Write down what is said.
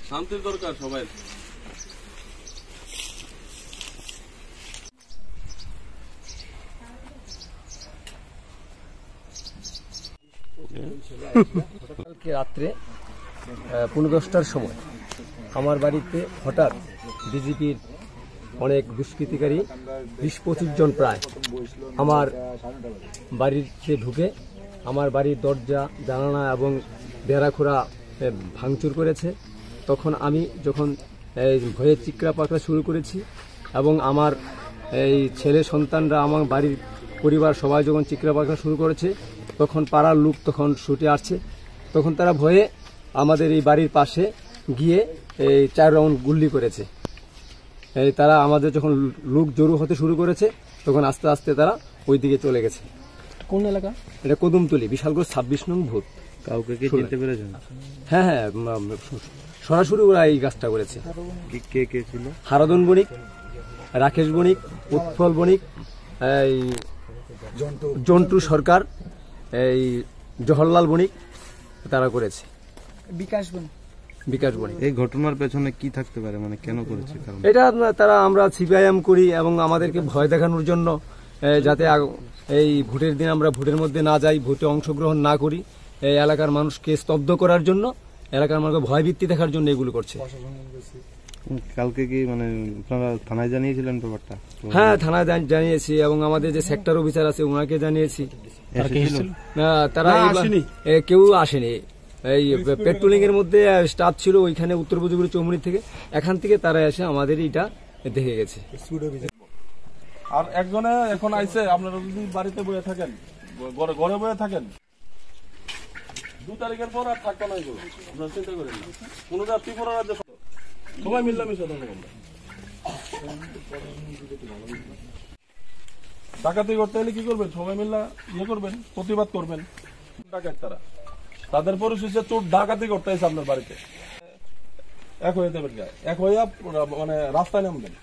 শান্তির দরকার সবাই। কালকে রাত্রে 10:15টার সময় আমার বাড়িতে হঠাৎ বিজেপির অনেক দুষ্কৃতিকারী 20-25 জন প্রায় আমার বাড়িতে ঢুকে আমার বাড়ির দরজা জানালা এবং বেড়াখোড়া ভাঙচুর করেছে। তখন আমি যখন ভয়ে চিৎকার পাকড়া শুরু করেছি এবং আমার এই ছেলে সন্তানরা আমার বাড়ির পরিবার সবাই যখন চিৎকার পাকড়া শুরু করেছে, তখন পাড়ার লোক তখন ছুটে আসছে। তখন তারা ভয়ে আমাদের এই বাড়ির পাশে গিয়ে এই 4 রাউন্ড গুলি করেছে। তারা আমাদের যখন লোক জড়ো হতে শুরু করেছে তখন আস্তে আস্তে তারা ওই দিকে চলে গেছে। কোন এলাকা? এটা কদমতলী, বিশালগড় 26 নং ভূত। কাউকে কি চিনতে পেরেছেন? হ্যাঁ, সরাসরি ওরা এই কাজটা করেছে। কে কে ছিল? হারাদন বণিক, রাকেশ বণিক, উৎফল বণিক, এই জন্টু সরকার, এই জওহরলাল বণিক, তারা করেছে। বিকাশ বণিক। এই ঘটনার পেছনে কি থাকতে পারে, মানে কেন করেছে? কারণ এটা তারা আমরা সিপিআইএম করি এবং আমাদেরকে ভয় দেখানোর জন্য, যাতে এই ভোটের দিন আমরা ভোটের মধ্যে না যাই, ভোটে অংশগ্রহণ না করি, এই এলাকার মানুষকে স্তব্ধ করার জন্য, এলাকার মানুষকে ভয়ভীতি দেখার জন্য এগুলো করছে। কালকে কি মানে আপনারা থানায় জানিয়েছিলেন ব্যাপারটা? হ্যাঁ, থানায় জানিয়েছি এবং আমাদের যে সেক্টর অফিসার আছে ওনাকে জানিয়েছি। তারা কেউ আসেনি। এই পেট্রোলিং এর মধ্যে স্টাফ ছিল ওইখানে উত্তর পূর্ব চৌমুনি থেকে, এখান থেকে তারা এসে আমাদের এটা দেখে গেছে। আর একজনে এখন আইছে, আপনারা যদি বাড়িতে বসে থাকেন, ঘরে বসে থাকেন, 2 তারিখের পর আর থাকতে নাই, আপনারা চিন্তা করেন না। কোন রাত্রি পর সবাই মিল্লামিশে থাকবেন। ডাকাতি করতে হলে কি করবেন? সবাই মিল্লা করবেন, প্রতিবাদ করবেন। ডাকাত তাদের পরিচয় চোর ডাকাতি করতে হয়েছে আপনার বাড়িতে, এক হয়ে দেবেন, এক হইয়া মানে রাস্তায় নামবেন।